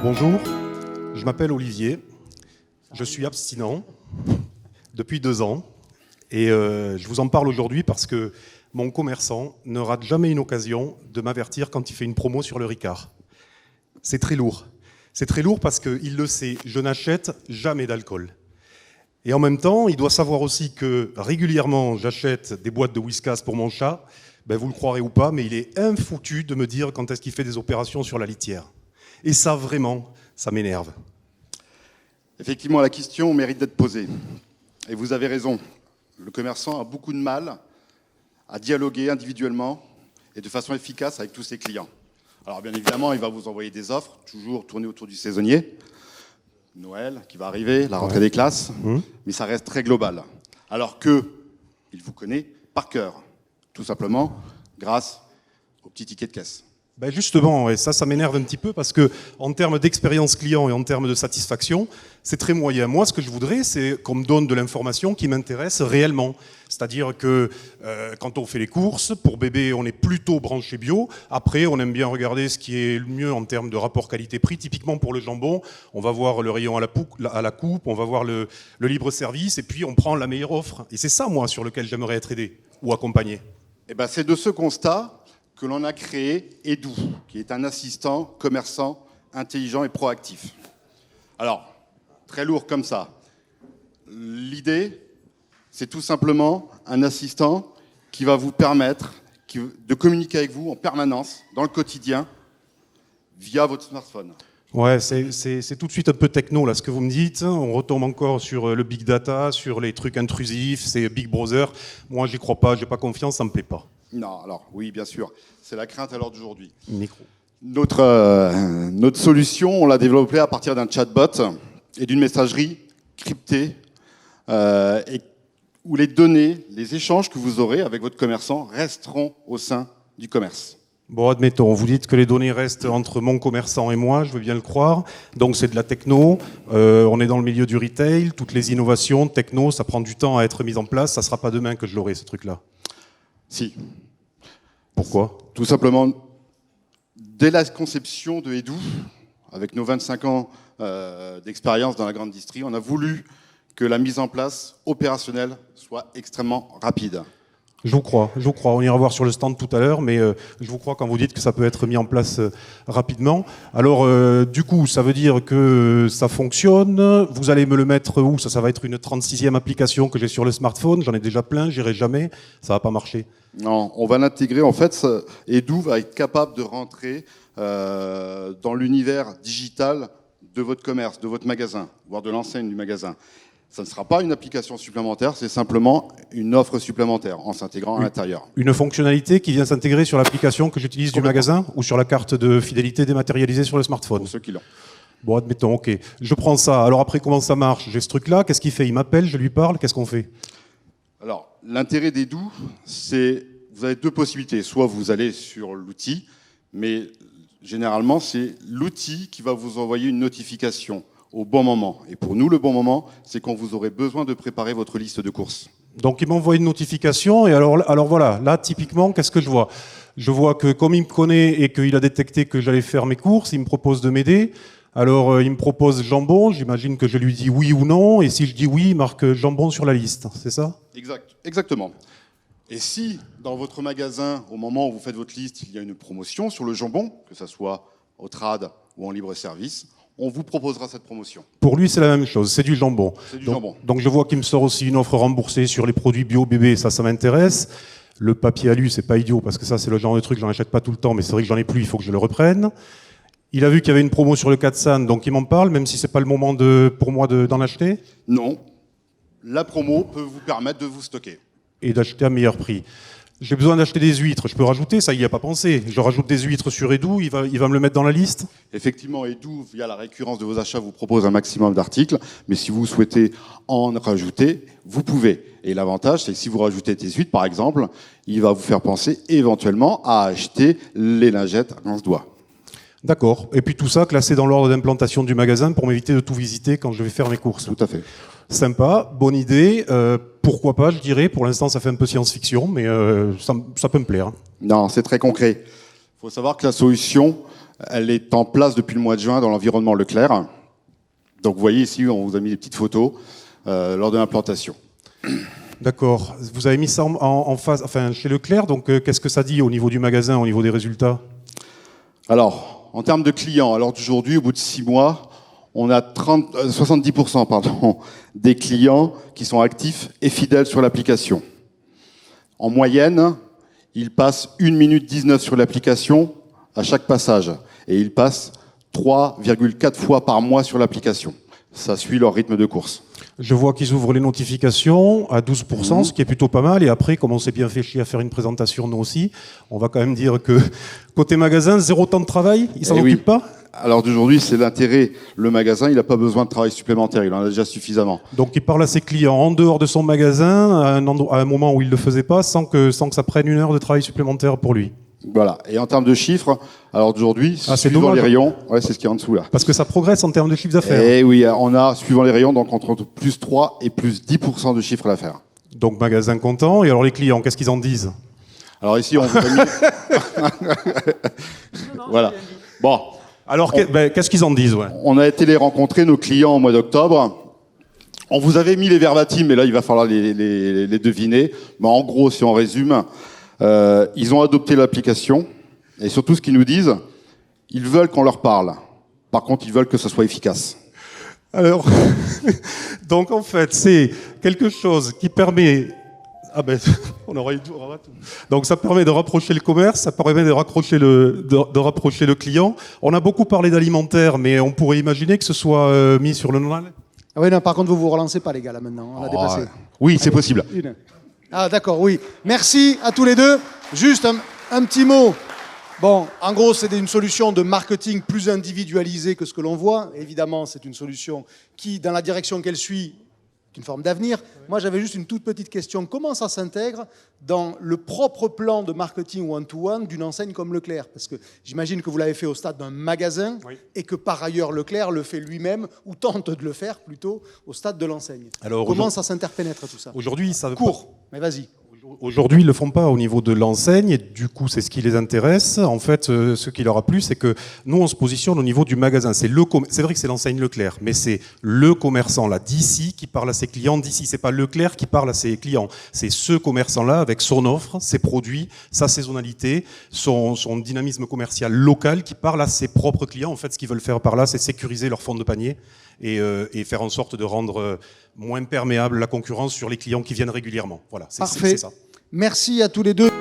Bonjour, je m'appelle Olivier, je suis abstinent depuis 2 ans et je vous en parle aujourd'hui parce que mon commerçant ne rate jamais une occasion de m'avertir quand il fait une promo sur le Ricard. C'est très lourd. C'est très lourd parce qu'il le sait, je n'achète jamais d'alcool. Et en même temps, il doit savoir aussi que régulièrement, j'achète des boîtes de Whiskas pour mon chat. Ben, vous le croirez ou pas, mais il est infoutu de me dire quand est-ce qu'il fait des opérations sur la litière. Et ça, vraiment, ça m'énerve. Effectivement, la question mérite d'être posée. Et vous avez raison. Le commerçant a beaucoup de mal à dialoguer individuellement et de façon efficace avec tous ses clients. Alors bien évidemment, il va vous envoyer des offres, toujours tournées autour du saisonnier. Noël qui va arriver, la rentrée des classes, mais ça reste très global. Alors qu'il vous connaît par cœur, tout simplement grâce au petit ticket de caisse. Ben justement, et ça m'énerve un petit peu parce que en termes d'expérience client et en termes de satisfaction, c'est très moyen. Moi, ce que je voudrais, c'est qu'on me donne de l'information qui m'intéresse réellement. C'est-à-dire que quand on fait les courses, pour bébé, on est plutôt branché bio. Après, on aime bien regarder ce qui est le mieux en termes de rapport qualité-prix. Typiquement pour le jambon, on va voir le rayon à la coupe, on va voir le libre-service, et puis on prend la meilleure offre. Et c'est ça, moi, sur lequel j'aimerais être aidé ou accompagné. Eh ben, c'est de ce constat que l'on a créé Edou, qui est un assistant commerçant intelligent et proactif. Alors, très lourd comme ça. L'idée, c'est tout simplement un assistant qui va vous permettre de communiquer avec vous en permanence, dans le quotidien, via votre smartphone. Ouais, c'est tout de suite un peu techno, là, ce que vous me dites. On retombe encore sur le big data, sur les trucs intrusifs, c'est Big Brother. Moi, j'y crois pas, j'ai pas confiance, ça me plaît pas. Non, alors, oui, bien sûr. C'est la crainte à l'heure d'aujourd'hui. Micro. Notre solution, on l'a développée à partir d'un chatbot et d'une messagerie cryptée où les données, les échanges que vous aurez avec votre commerçant resteront au sein du commerce. Bon, admettons, vous dites que les données restent entre mon commerçant et moi, je veux bien le croire. Donc c'est de la techno, on est dans le milieu du retail, toutes les innovations, techno, ça prend du temps à être mis en place, ça ne sera pas demain que je l'aurai, ce truc-là. Si. Pourquoi ? Tout simplement, dès la conception de Edou, avec nos 25 ans d'expérience dans la grande distrie, on a voulu que la mise en place opérationnelle soit extrêmement rapide. Je vous crois. On ira voir sur le stand tout à l'heure, mais je vous crois quand vous dites que ça peut être mis en place rapidement. Alors, du coup, ça veut dire que ça fonctionne. Vous allez me le mettre où ? Ça va être une 36e application que j'ai sur le smartphone. J'en ai déjà plein, j'irai jamais. Ça va pas marcher. Non, on va l'intégrer. En fait, Edou va être capable de rentrer dans l'univers digital de votre commerce, de votre magasin, voire de l'enseigne du magasin. Ça ne sera pas une application supplémentaire, c'est simplement une offre supplémentaire en s'intégrant à l'intérieur. Une fonctionnalité qui vient s'intégrer sur l'application que j'utilise du magasin ou sur la carte de fidélité dématérialisée sur le smartphone ? Pour ceux qui l'ont. Bon, admettons, ok. Je prends ça. Alors après, comment ça marche ? J'ai ce truc-là, qu'est-ce qu'il fait ? Il m'appelle, je lui parle, qu'est-ce qu'on fait ? Alors, l'intérêt d'Edou, c'est vous avez 2 possibilités. Soit vous allez sur l'outil, mais généralement, c'est l'outil qui va vous envoyer une notification au bon moment. Et pour nous, le bon moment, c'est quand vous aurez besoin de préparer votre liste de courses. Donc il m'envoie une notification et alors voilà, là typiquement, qu'est-ce que je vois ? Je vois que comme il me connaît et qu'il a détecté que j'allais faire mes courses, il me propose de m'aider. Alors il me propose jambon, j'imagine que je lui dis oui ou non, et si je dis oui, il marque jambon sur la liste, c'est ça ? Exactement. Et si dans votre magasin, au moment où vous faites votre liste, il y a une promotion sur le jambon, que ce soit au trad ou en libre service, on vous proposera cette promotion. Pour lui, c'est la même chose, c'est du jambon. C'est du jambon. Donc je vois qu'il me sort aussi une offre remboursée sur les produits bio bébé, ça m'intéresse. Le papier alu, c'est pas idiot, parce que ça, c'est le genre de truc, j'en achète pas tout le temps, mais c'est vrai que j'en ai plus, il faut que je le reprenne. Il a vu qu'il y avait une promo sur le Katsan, donc il m'en parle, même si c'est pas le moment pour moi d'en acheter. Non, la promo peut vous permettre de vous stocker. Et d'acheter à meilleur prix. J'ai besoin d'acheter des huîtres, je peux rajouter, ça il n'y a pas pensé. Je rajoute des huîtres sur Edou, il va me le mettre dans la liste ? Effectivement, Edou, via la récurrence de vos achats, vous propose un maximum d'articles, mais si vous souhaitez en rajouter, vous pouvez. Et l'avantage, c'est que si vous rajoutez des huîtres, par exemple, il va vous faire penser éventuellement à acheter les lingettes à 15 doigts. D'accord. Et puis tout ça classé dans l'ordre d'implantation du magasin pour m'éviter de tout visiter quand je vais faire mes courses. Tout à fait. Sympa, bonne idée. Pourquoi pas, je dirais. Pour l'instant, ça fait un peu science-fiction, mais ça peut me plaire. Non, c'est très concret. Il faut savoir que la solution Elle est en place depuis le mois de juin dans l'environnement Leclerc. Donc vous voyez ici, on vous a mis des petites photos lors de l'implantation. D'accord. Vous avez mis ça en phase, enfin, chez Leclerc, donc qu'est-ce que ça dit au niveau du magasin, au niveau des résultats? Alors, en termes de clients, alors d'aujourd'hui, au bout de 6 mois, on a 70% des clients qui sont actifs et fidèles sur l'application. En moyenne, ils passent 1 minute 19 sur l'application à chaque passage. Et ils passent 3,4 fois par mois sur l'application. Ça suit leur rythme de course. Je vois qu'ils ouvrent les notifications à 12%, ce qui est plutôt pas mal. Et après, comme on s'est bien fait chier à faire une présentation, nous aussi, on va quand même dire que côté magasin, 0 temps de travail, ils s'en occupent pas? Alors d'aujourd'hui, c'est l'intérêt. Le magasin, il n'a pas besoin de travail supplémentaire, il en a déjà suffisamment. Donc il parle à ses clients en dehors de son magasin, à un moment où il ne le faisait pas, sans que ça prenne 1 heure de travail supplémentaire pour lui. Voilà. Et en termes de chiffres, alors d'aujourd'hui, suivant les rayons, ouais, c'est ce qui est en dessous là. Parce que ça progresse en termes de chiffre d'affaires. Et oui, on a, suivant les rayons, donc entre plus 3 et plus 10% de chiffre d'affaires. Donc magasin content. Et alors les clients, qu'est-ce qu'ils en disent? Alors ici, on vous a mis... Voilà. Bon. Alors qu'est-ce qu'ils en disent, ouais? On a été les rencontrer, nos clients, au mois d'octobre. On vous avait mis les verbatims, mais là, il va falloir les deviner. Mais en gros, si on résume, ils ont adopté l'application. Et surtout, ce qu'ils nous disent, ils veulent qu'on leur parle. Par contre, ils veulent que ce soit efficace. Alors, donc en fait, c'est quelque chose qui permet... Ah ben, on aura tout. Donc ça permet de rapprocher le commerce, ça permet de rapprocher le client. On a beaucoup parlé d'alimentaire, mais on pourrait imaginer que ce soit mis sur le non. Ah oui, non, par contre, vous vous relancez pas, les gars, là, maintenant. On a dépassé. Oui, c'est possible. Ah, d'accord, oui. Merci à tous les deux. Juste un petit mot. Bon, en gros, c'est une solution de marketing plus individualisée que ce que l'on voit. Évidemment, c'est une solution qui, dans la direction qu'elle suit, est une forme d'avenir. Moi, j'avais juste une toute petite question. Comment ça s'intègre dans le propre plan de marketing one-to-one d'une enseigne comme Leclerc? Parce que j'imagine que vous l'avez fait au stade d'un magasin, oui, et que par ailleurs, Leclerc le fait lui-même, ou tente de le faire plutôt, au stade de l'enseigne. Alors, comment ça s'interpénètre tout ça? Aujourd'hui, ça court, mais vas-y. Aujourd'hui, ils ne le font pas au niveau de l'enseigne, et du coup, c'est ce qui les intéresse. En fait, ce qui leur a plu, c'est que nous, on se positionne au niveau du magasin. C'est vrai que c'est l'enseigne Leclerc, mais c'est le commerçant là d'ici qui parle à ses clients d'ici. C'est pas Leclerc qui parle à ses clients. C'est ce commerçant-là avec son offre, ses produits, sa saisonnalité, son dynamisme commercial local qui parle à ses propres clients. En fait, ce qu'ils veulent faire par là, c'est sécuriser leur fond de panier et faire en sorte de rendre moins perméable la concurrence sur les clients qui viennent régulièrement. Voilà, c'est ça. Merci à tous les deux.